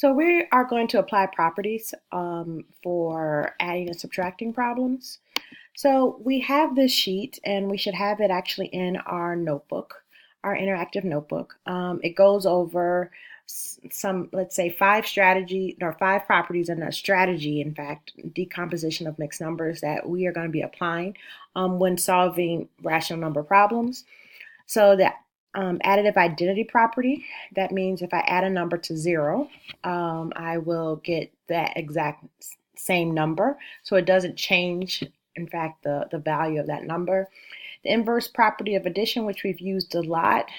So we are going to apply properties for adding and subtracting problems. So we have this sheet and we should have it actually in our notebook, our interactive notebook. It goes over some, let's say, five properties and a strategy, in fact, decomposition of mixed numbers that we are going to be applying when solving rational number problems. So the additive identity property, that means if I add a number to zero, I will get that exact same number. So it doesn't change, in fact, the value of that number. The inverse property of addition, which we've used a lot,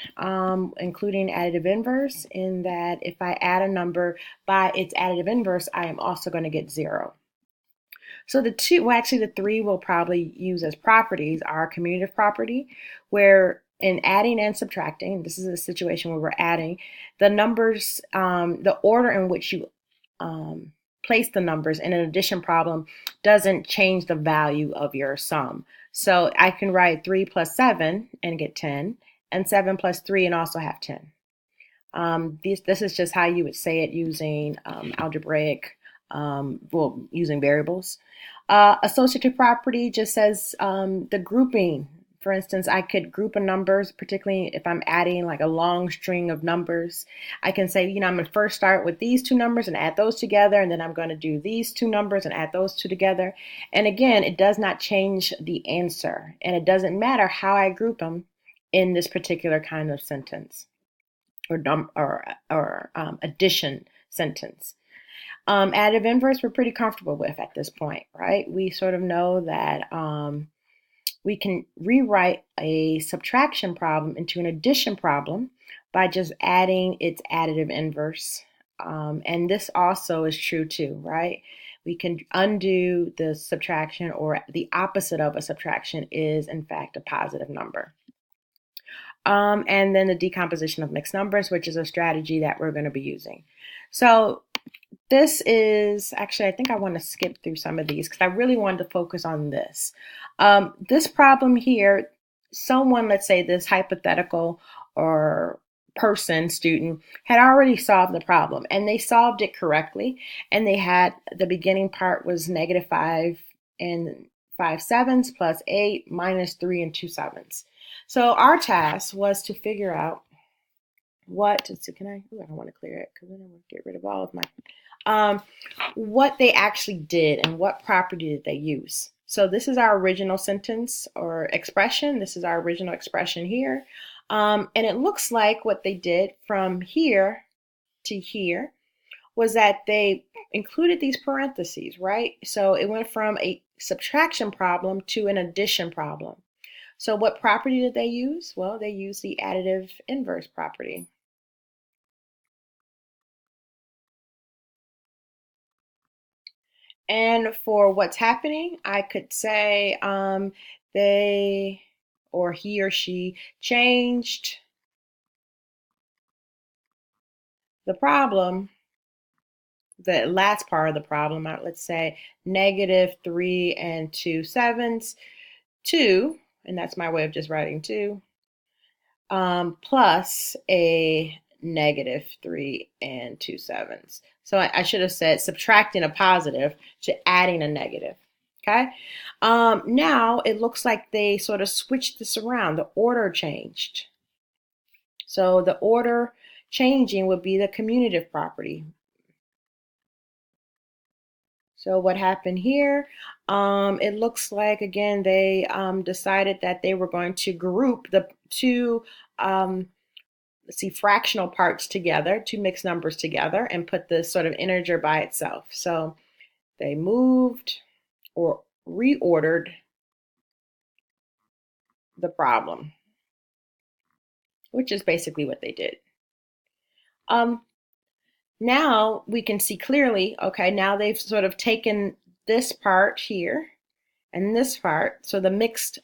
including additive inverse, in that if I add a number by its additive inverse, I am also going to get zero. So the three we'll probably use as properties are commutative property, where in adding and subtracting, this is a situation where we're adding the numbers, the order in which you place the numbers in an addition problem doesn't change the value of your sum. So I can write 3 plus 7 and get 10, and 7 plus 3 and also have 10. This is just how you would say it using algebraic, using variables. Associative property just says the grouping. For instance, I could group a numbers, particularly if I'm adding like a long string of numbers. I can say, I'm going to first start with these two numbers and add those together, and then I'm going to do these two numbers and add those two together. And again, it does not change the answer, and it doesn't matter how I group them in this particular kind of sentence or addition sentence. Additive inverse, we're pretty comfortable with at this point, right? We sort of know that we can rewrite a subtraction problem into an addition problem by just adding its additive inverse. And this also is true too, right? We can undo the subtraction, or the opposite of a subtraction is, in fact, a positive number. And then the decomposition of mixed numbers, which is a strategy that we're going to be using. So this is actually, I think I want to skip through some of these because I really wanted to focus on this. This problem here, someone, let's say this hypothetical or student, had already solved the problem, and they solved it correctly. And they had, the beginning part was -5 and 5/7 plus 8 minus 3 and 2/7. So our task was to figure out what, so I don't want to clear it because I don't want to get rid of all of my, what they actually did and what property did they use. So this is our original sentence or expression. This is our original expression here. And it looks like what they did from here to here was that they included these parentheses, right? So it went from a subtraction problem to an addition problem. So what property did they use? Well, they used the additive inverse property. And for what's happening, I could say they or he or she changed the problem, the last part of the problem, let's say -3 and 2/7 to, and that's my way of just writing 2, plus a -3 and 2/7. So I should have said subtracting a positive to adding a negative. Okay. Now it looks like they sort of switched this around. The order changed. So the order changing would be the commutative property. So what happened here? It looks like, again, they decided that they were going to group the two, let's see, fractional parts together, two mixed numbers together, and put the sort of integer by itself. So they moved or reordered the problem, which is basically what they did. Now we can see clearly, okay, now they've sort of taken this part here and this part. So the mixed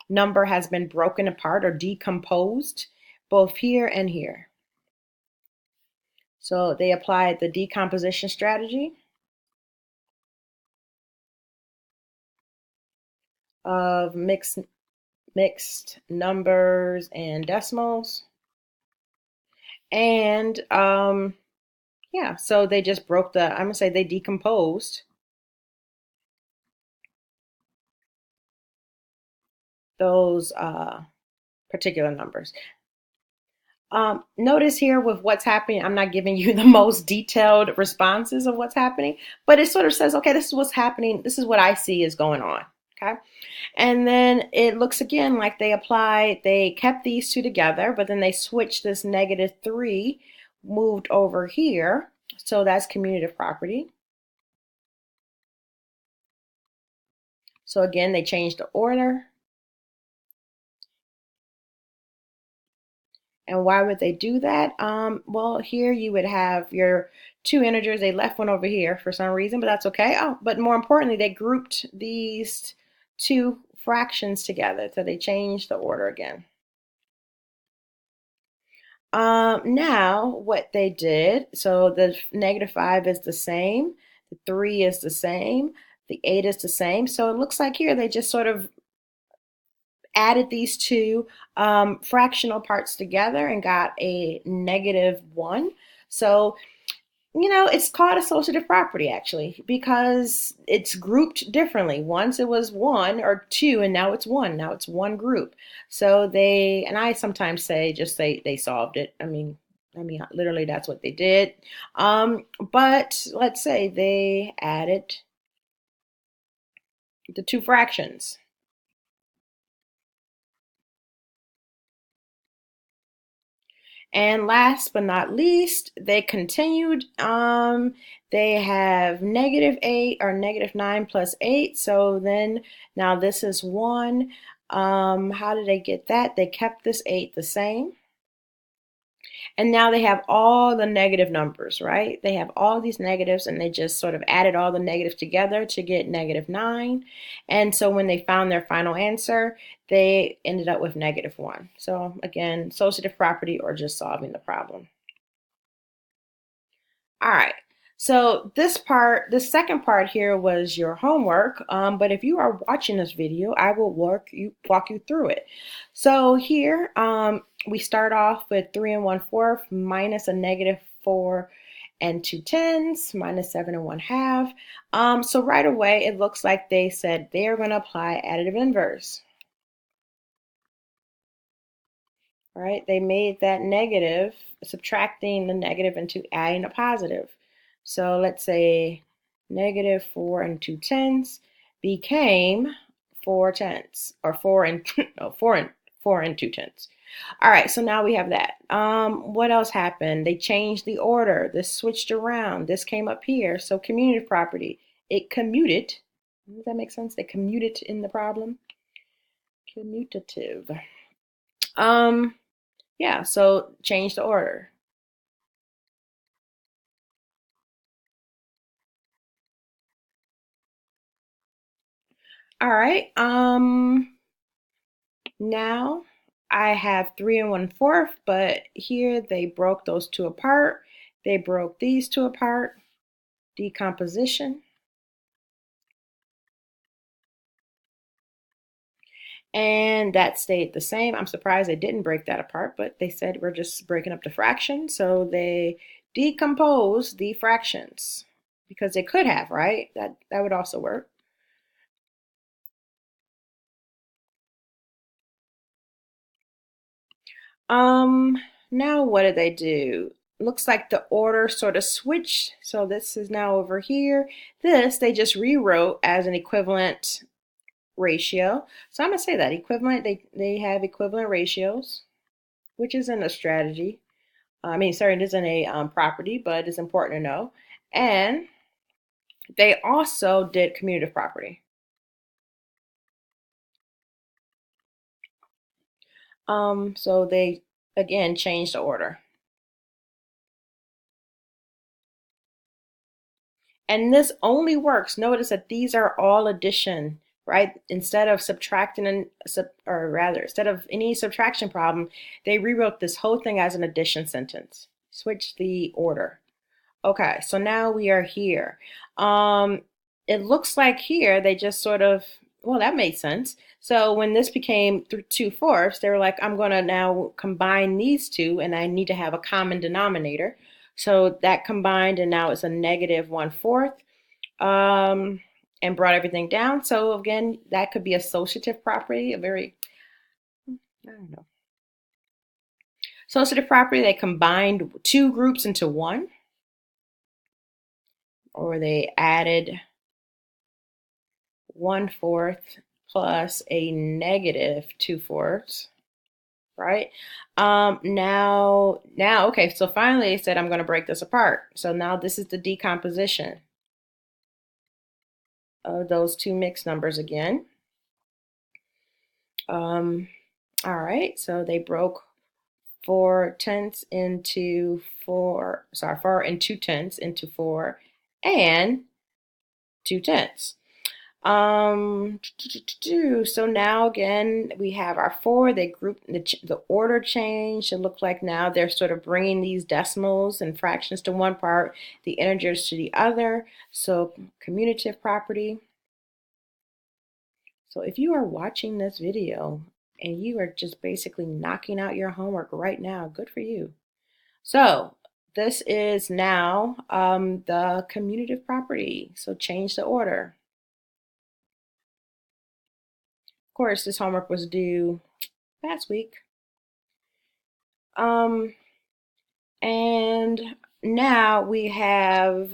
number has been broken apart or decomposed both here and here. So they applied the decomposition strategy of mixed numbers and decimals. And Yeah, so they just broke I'm gonna say they decomposed those particular numbers. Notice here with what's happening, I'm not giving you the most detailed responses of what's happening, but it sort of says, okay, this is what's happening. This is what I see is going on. Okay. And then it looks again like they kept these two together, but then they switched this -3, moved over here. So that's commutative property. So again, they changed the order. And why would they do that? Well, here you would have your two integers. They left one over here for some reason, but that's okay. Oh, but more importantly, they grouped these two fractions together. So they changed the order again. Now what they did, so the -5 is the same, the 3 is the same, the 8 is the same. So it looks like here they just sort of added these two fractional parts together and got a -1. So, it's called associative property actually because it's grouped differently. Once it was one or two, and now it's one. Now it's one group. So and I sometimes just say they solved it. I mean, literally that's what they did. But let's say they added the two fractions. And last but not least, they continued. They have -8 or -9 plus 8. So then now this is 1. How did they get that? They kept this 8 the same. And now they have all the negative numbers, right? They have all these negatives and they just sort of added all the negatives together to get -9. And so when they found their final answer, they ended up with -1. So again, associative property or just solving the problem. All right. So this second part here was your homework. But if you are watching this video, I will walk you through it. So here, we start off with 3 1/4 minus a -4 and 2/10 minus 7 1/2. So right away, it looks like they said they are going to apply additive inverse. Right? They made that negative, subtracting the negative into adding a positive. So let's say -4 and 2/10 became 4/10, or 4 and no, 4 and 2/10. All right, so now we have that. What else happened? They changed the order. This switched around. This came up here. So commutative property. It commuted. Does that make sense? They commuted in the problem. Commutative. Yeah, so change the order. All right. Now I have 3 1/4, but here they broke those two apart. They broke these two apart. Decomposition. And that stayed the same. I'm surprised they didn't break that apart, but they said we're just breaking up the fractions. So they decomposed the fractions because they could have, right? That would also work. Um, Now what did they do? Looks like the order sort of switched. So this is now over here. This they just rewrote as an equivalent ratio. So I'm gonna say that equivalent, they have equivalent ratios, which isn't a strategy. I mean, sorry, it isn't a property, but it's important to know. And they also did commutative property. So they again changed the order. And this only works. Notice that these are all addition, right? Instead of subtracting or rather, instead of any subtraction problem, they rewrote this whole thing as an addition sentence. Switch the order. Okay, so now we are here. It looks like here they just sort of, well, that made sense. So when this became 2/4, they were like, I'm going to now combine these two and I need to have a common denominator. So that combined, and now it's a negative 1/4, and brought everything down. So again, that could be associative property, a very, I don't know. Associative property, they combined two groups into one, or they added 1/4 plus a negative 2/4, right? Now, okay, so finally they said I'm going to break this apart. So now this is the decomposition of those two mixed numbers again. All right, so they broke 4/10 into 4, sorry, 4 and 2/10 into 4 and 2/10. So now again, we have our 4. They group the order change. It look like now they're sort of bringing these decimals and fractions to one part, the integers to the other. So commutative property. So if you are watching this video and you are just basically knocking out your homework right now, good for you. So this is now the commutative property. So change the order. Of course, this homework was due last week. And now we have,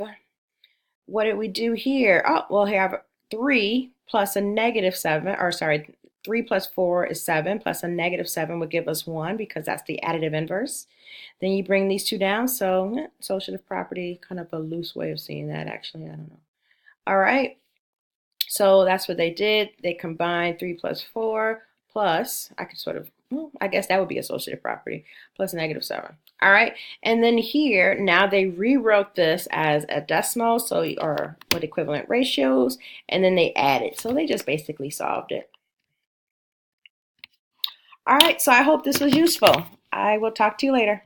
what did we do here? Oh, we'll have 3 plus a negative 7, or sorry, 3 plus 4 is 7, plus a negative 7 would give us 1 because that's the additive inverse. Then you bring these two down. So associative property, kind of a loose way of seeing that, actually. I don't know. All right. So that's what they did. They combined 3 plus 4 plus, I could sort of, well, I guess that would be associative property, plus negative 7. All right. And then here, now they rewrote this as a decimal, so, or what equivalent ratios, and then they added. So they just basically solved it. All right. So I hope this was useful. I will talk to you later.